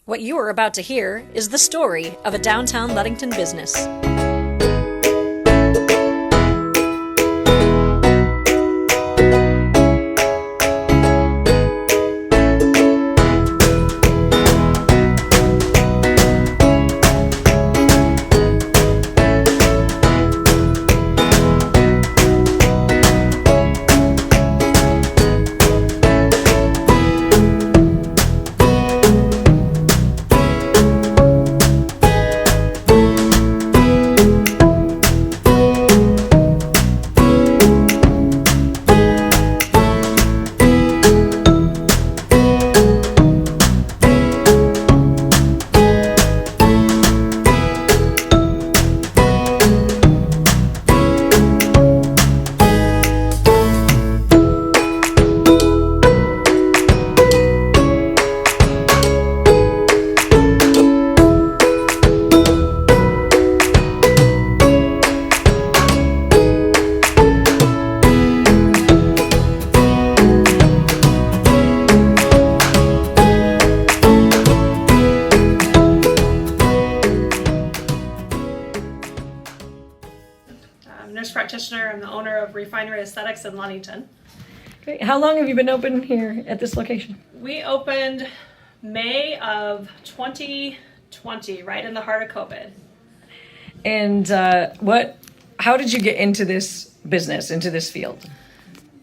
What you are about to hear is the story of a downtown Ludington business. Nurse practitioner. I'm the owner of Refinery Aesthetics in Ludington. Great. How long have you been open here at this location? We opened May of 2020, right in the heart of COVID. And how did you get into this business, into this field?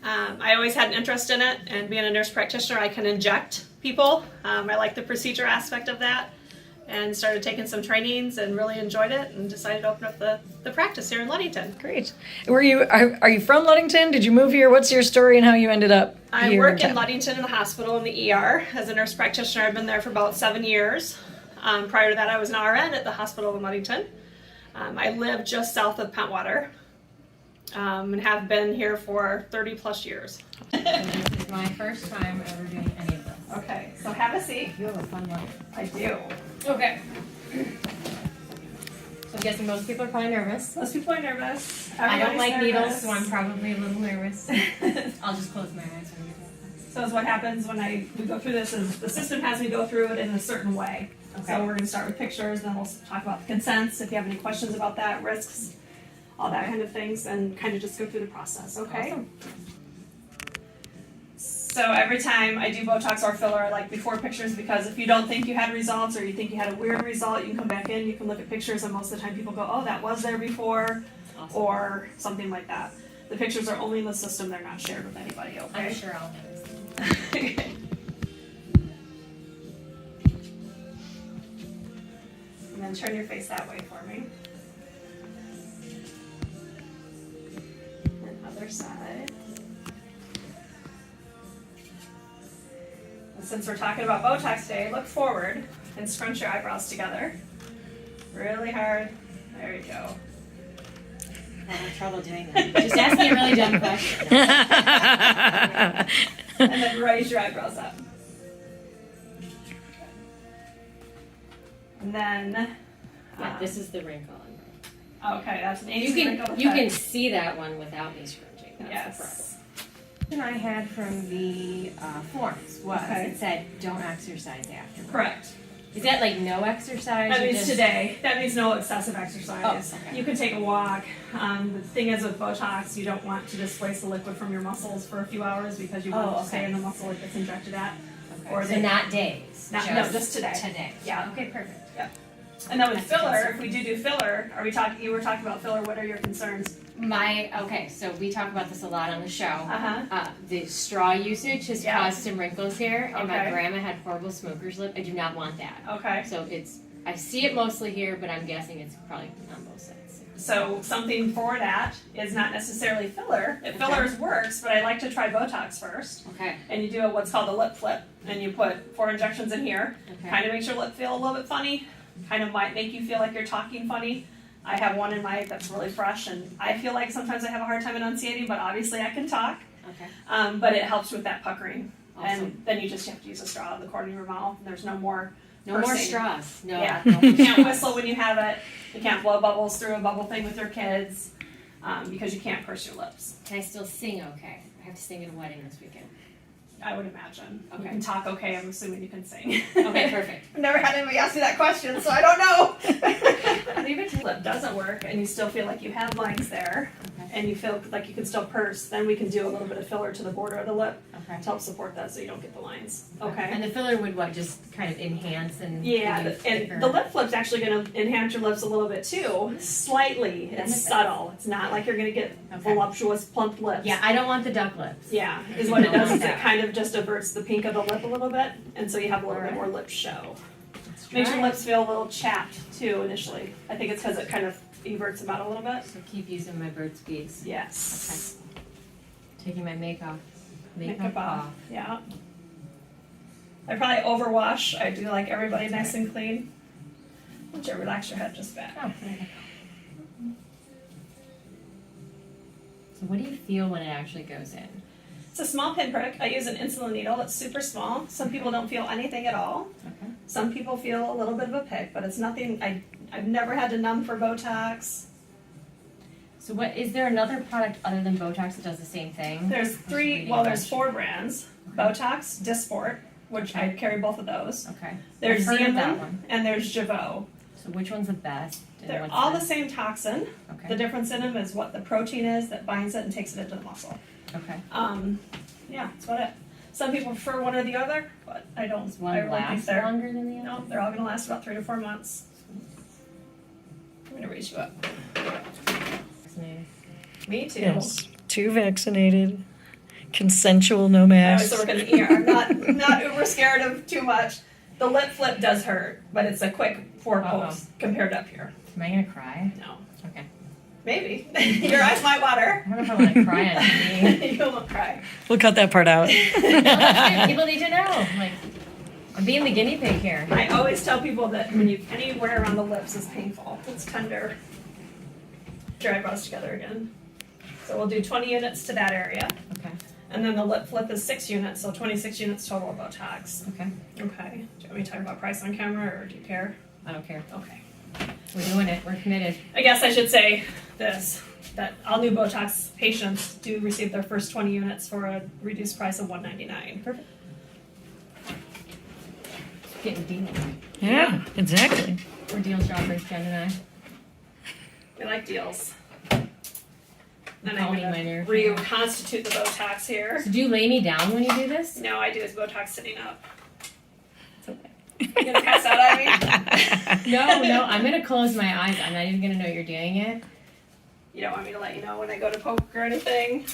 I always had an interest in it, and being a nurse practitioner, I can inject people. I like the procedure aspect of that, and started taking some trainings and really enjoyed it, and decided to open up the practice here in Ludington. Great. Are you from Ludington? Did you move here? What's your story and how you ended up I here work in town? Ludington in the hospital in the ER as a nurse practitioner. I've been there for about 7 years. Prior to that, I was an RN at the hospital in Ludington. I live just south of Pentwater, and have been here for 30 plus years. This is my first time ever doing any of this. Okay, so have a seat. You have a fun life. I do. Okay. So I'm guessing most people are probably nervous. Most people are nervous. I don't Everybody's like nervous. needles, so I'm probably a little nervous. I'll just close my eyes when we get that. So is what happens when we go through this is the system has me go through it in a certain way. Okay. So we're going to start with pictures, then we'll talk about the consents, if you have any questions about that, risks, all that kind of things, and kind of just go through the process, okay? Awesome. So every time I do Botox or filler, I like before pictures, because if you don't think you had results or you think you had a weird result, you can come back in, you can look at pictures, and most of the time people go, oh, that was there before, Awesome. or something like that. The pictures are only in the system, they're not shared with anybody, okay? I'm sure I'll notice. And then turn your face that way for me. And other side. And since we're talking about Botox today, look forward and scrunch your eyebrows together. Really hard. There you go. I have trouble doing that. Just ask me a really dumb question. And then raise your eyebrows up. And then, Yeah, this is the wrinkle. okay, that's an You easy wrinkle can effect. see that one without me scrunching. That's Yes. the problem. I had from the forms was Okay. it said don't exercise afterwards. Correct. Is that like no exercise? That or means just- today. That means no excessive exercise. Oh, okay. You can take a walk. The thing is with Botox, you don't want to displace the liquid from your muscles for a few hours because you want it to stay in the muscle it gets injected at. Okay. Or so they- not days. No, just today. Today. Yeah. Okay, perfect. And then with That's a filler, concern. if we do filler, you were talking about filler, what are your concerns? Okay, so we talk about this a lot on the show. Uh-huh. The straw usage has Yeah. caused some wrinkles here, and my Okay. grandma had horrible smoker's lip. I do not want that. Okay. So I see it mostly here, but I'm guessing it's probably on both sides. So something for that is not necessarily filler. Okay. Fillers works, but I like to try Botox first. Okay. And you do what's called a lip flip, and you put 4 injections in here. Okay. Kind of makes your lip feel a little bit funny. Kind of might make you feel like you're talking funny. I have one in my that's really fresh, and I feel like sometimes I have a hard time enunciating, but obviously I can talk. Okay. But it helps with that puckering. Awesome. And then you just have to use a straw out of the corner of your mouth, and there's no more No more pursing. straws. No. Yeah. no more You can't straws. whistle when you have it. You can't blow bubbles through a bubble thing with your kids because you can't purse your lips. Can I still sing okay? I have to sing at a wedding this weekend. I would imagine. You Okay. can talk okay, I'm assuming you can sing. Okay, perfect. never had anybody ask me that question, so I don't know. Leave it till it doesn't work and you still feel like you have lines there, and you feel like you can still purse, then we can do a little bit of filler to the border of the lip to help support that so you don't get the lines. Okay. And the filler would what? Just kind of enhance and Yeah, and the lip flip's actually going to enhance your lips a little bit too, slightly. It's subtle. It's not like you're going to get voluptuous, plump lips. Yeah, I don't want the duck lips. Yeah, is what it does. Is it kind of just averts the pink of the lip a little bit, and so you have a little bit more lip show. Makes your lips feel a little chapped too initially. I think it's because it kind of everts them out a little bit. So keep using my Burt's Bees. Yes. Okay. Taking my makeup off. Yeah. I probably overwash. I do like everybody nice and clean. Once you relax your head just back. Oh, there you go. So what do you feel when it actually goes in? It's a small pinprick. I use an insulin needle. It's super small. Some people don't feel anything at all. Okay. Some people feel a little bit of a pick, but it's nothing. I've never had to numb for Botox. So what is there another product other than Botox that does the same thing? There's there's 4 brands. Botox, Dysport, which I carry both of those. Okay. There's I've heard of that Xeomin, one. and there's Jeuveau. So which one's the best? and They're what's all the same toxin. Okay. The difference in them is what the protein is that binds it and takes it into the muscle. Okay. Yeah, that's about it. Some people prefer one or the other, but I don't. Does one I really think last they're longer than the other? no, they're all gonna last about 3 to 4 months. I'm gonna raise you up. Fascinating. Me too. Yes. 2 vaccinated, consensual, no I masks. always work in the ER. I'm not uber scared of too much. The lip flip does hurt, but it's a quick 4 pulse compared to up here. Am I gonna cry? No. Okay. Maybe. Your eyes might water. I don't know if I want to cry on TV. You won't cry. We'll cut that part out. People need to know. Like, I'm being the guinea pig here. I always tell people that when you anywhere around the lips is painful. It's tender. Get your eyebrows together again. So we'll do 20 units to that area. Okay. And then the lip flip is 6 units, so 26 units total of Botox. Okay. Okay. Do you want me to talk about price on camera or do you care? I don't care. Okay. We're doing it. We're committed. I guess I should say this, that all new Botox patients do receive their first 20 units for a reduced price of $199. Perfect. Getting deals. Yeah, exactly. We're deal shoppers, Jen and I. We like deals. Then Call I'm me going later. to reconstitute the Botox here. So do you lay me down when you do this? No, I do is Botox sitting up. It's okay. You gonna pass out on me? No, I'm gonna close my eyes. I'm not even gonna know you're doing it. You don't want me to let you know when I go to poke or anything?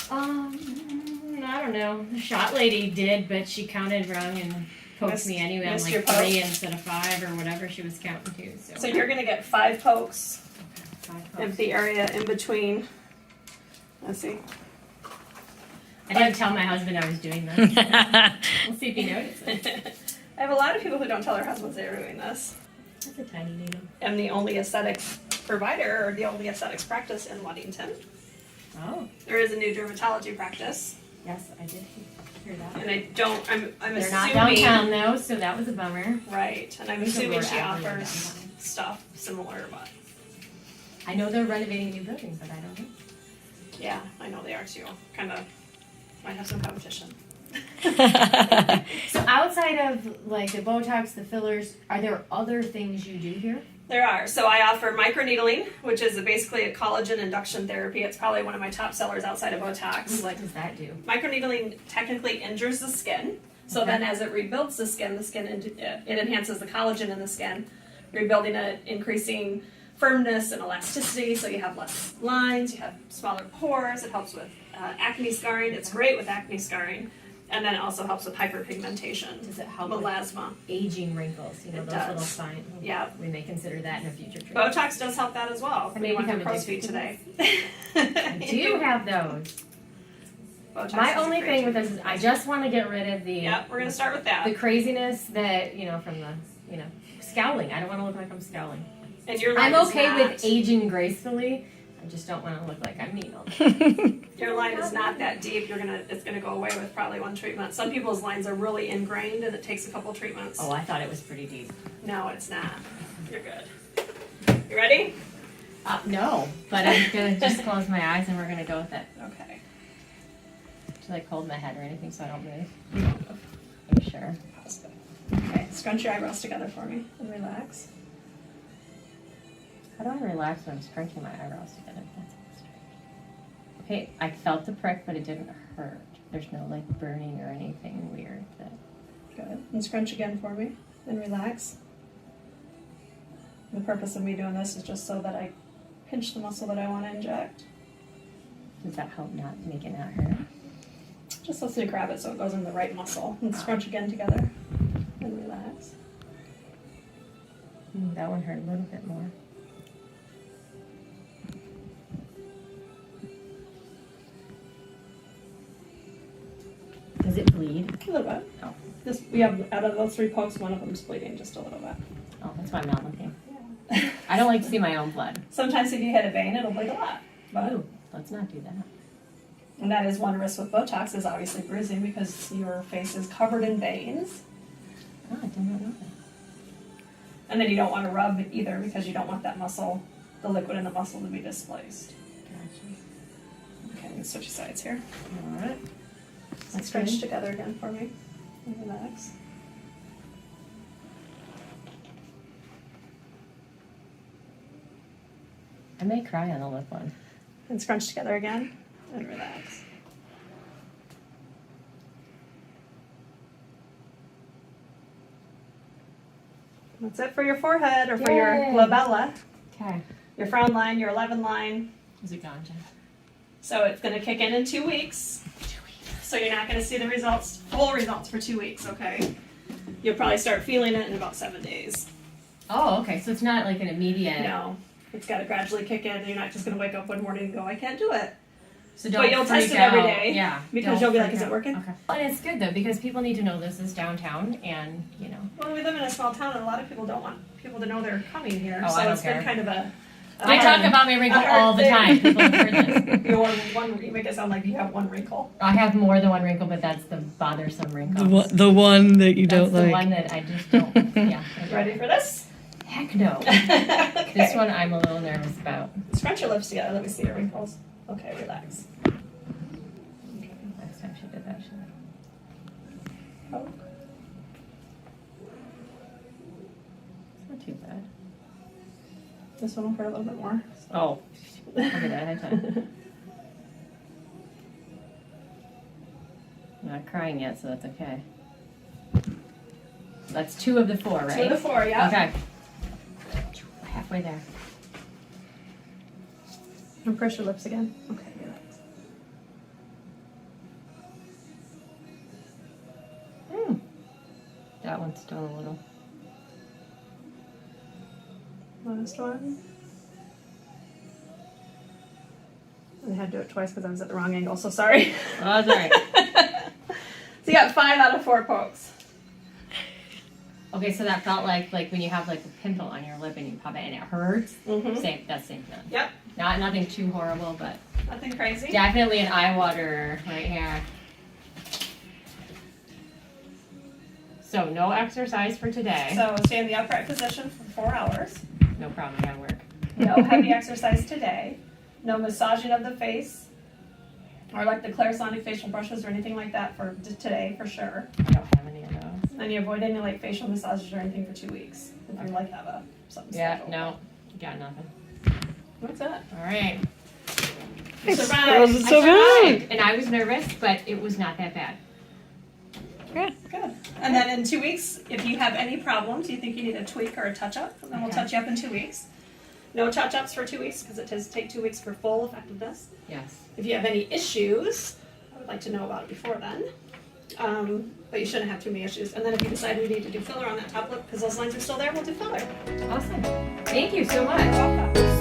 I don't know. The shot lady did, but she counted wrong and poked me anyway. I'm missed your like 3 poke? instead of 5 or whatever she was counting to. So, So you're gonna get 5 pokes 5 of pokes. the area in between. Let's see. I didn't tell my husband I was doing this. We'll see if he notices. I have a lot of people who don't tell their husbands they're doing this. That's a tiny needle. I'm the only aesthetics provider or the only aesthetics practice in Ludington. Oh, There is a new dermatology practice, yes, I did hear that. and I don't. I'm They're not assuming downtown though, so that was a bummer. right, and I'm We could assuming lure she everyone offers downtown. stuff similar, but I know they're renovating a new building, but I don't know. yeah, I know they are too. Kind of might have some competition. So outside of like the Botox, the fillers, are there other things you do here? There are. So I offer microneedling, which is basically a collagen induction therapy. It's probably one of my top sellers outside of Botox. What does that do? Microneedling technically injures the skin. So then as it rebuilds the skin it enhances the collagen in the skin, rebuilding it, increasing firmness and elasticity. So you have less lines, you have smaller pores. It helps with acne scarring. It's great with acne scarring. And then it also helps with hyperpigmentation. Does it help with melasma. aging wrinkles? You know, It those does. little signs. Yeah. We may consider that in a future treatment. Botox does help that as well. I may We went to become crow's feet addicted today. I do have those. Botox My is a only great thing with treatment. this is I just want to get rid of the Yep, we're gonna start with that. the craziness that, you know, from the, you know, scowling. I don't want to look like I'm scowling. And your line I'm is okay not, with aging gracefully. I just don't want to look like I'm mean all the time. your line is not that deep. It's gonna go away with probably 1 treatment. Some people's lines are really ingrained and it takes a couple treatments. Oh, I thought it was pretty deep. No, it's not. You're good. You ready? No, but I'm gonna just close my eyes and we're gonna go with it. Okay. To like hold my head or anything so I don't move. Are you sure? Okay. Scrunch your eyebrows together for me and relax. How do I relax when I'm scrunching my eyebrows together? That's strange. Okay, I felt the prick, but it didn't hurt. There's no like burning or anything weird. Good. And scrunch again for me and relax. The purpose of me doing this is just so that I pinch the muscle that I want to inject. Does that help not make it not hurt? Just lets me grab it so it goes in the right muscle. And scrunch again together and relax. That one hurt a little bit more. Does it bleed? A little bit. Oh. This, we have, out of those 3 pokes, one of them's bleeding just a little bit. Oh, that's why I'm not looking. I don't like to see my own blood. Sometimes if you hit a vein, it'll bleed a lot. But, Ooh, let's not do that. and that is one risk with Botox, is obviously bruising because your face is covered in veins. Oh, I did not know that. And then you don't want to rub either because you don't want that muscle, the liquid in the muscle, to be displaced. Gotcha. Okay, I'm going to switch sides here. All right. Let's scrunch together again for me. And relax. I may cry on the lip one. And scrunch together again. And relax. That's it for your forehead or for your Yay. glabella. Okay. Your frown line, your 11 line. Is it gone, Jen? So it's going to kick in 2 weeks. 2 weeks. So you're not going to see the results, full results for 2 weeks, okay? You'll probably start feeling it in about 7 days. Oh, okay. So it's not like an immediate. No, it's got to gradually kick in. You're not just going to wake up one morning and go, I can't do it. So don't But you'll test freak it every out. day. Yeah. Because don't you'll be like, freak is it out. working? Okay. And it's good though because people need to know this is downtown, and you know. Well, we live in a small town and a lot of people don't want people to know they're coming here. Oh, so I don't it's care. been kind of a I talk about my wrinkle hard all the thing. time. People have heard this. you make it sound like you have one wrinkle. I have more than one wrinkle, but that's the bothersome wrinkle. The one that you That's don't the like. one that I just don't. Yeah. I don't. Ready for this? Heck no. Okay. This one I'm a little nervous about. Scrunch your lips together. Let me see your wrinkles. Okay, relax. Last time she did that, she. Oh. It's not too bad. This one will hurt a little bit more. Oh. Look at that ahead of time. I'm not crying yet, so that's okay. That's 2 of the 4, right? 2 of the 4, yeah. Okay. Halfway there. And press your lips again. Okay, relax. That one's still a little. Last one. I had to do it twice because I was at the wrong angle, so sorry. Oh, that's all right. So you got 5 out of 4 pokes. Okay, so that felt like when you have like a pimple on your lip and you pop it and it hurts. Mm-hmm. Same. That's same feeling. Yep. Nothing too horrible, but Nothing crazy. definitely an eye waterer right here. So no exercise for today. So stay in the upright position for 4 hours. No problem. I gotta work. No heavy exercise today. No massaging of the face. Or like the Clarisonic facial brushes or anything like that for today, for sure. I don't have any of those. And you avoid any like facial massages or anything for 2 weeks. If you like have something Yeah. scheduled. No. Got nothing. What's that? All right. You That survived. was so I survived, good. and I was nervous, but it was not that bad. Yeah. Good. And then in 2 weeks, if you have any problems, you think you need a tweak or a touch-up, then we'll Okay. touch you up in 2 weeks. No touch-ups for 2 weeks because it does take 2 weeks for full effectiveness. Yes. If you have any issues, I would like to know about it before then. But you shouldn't have too many issues. And then if you decide we need to do filler on that top lip because those lines are still there, we'll do filler. Awesome. Thank you so much. Welcome.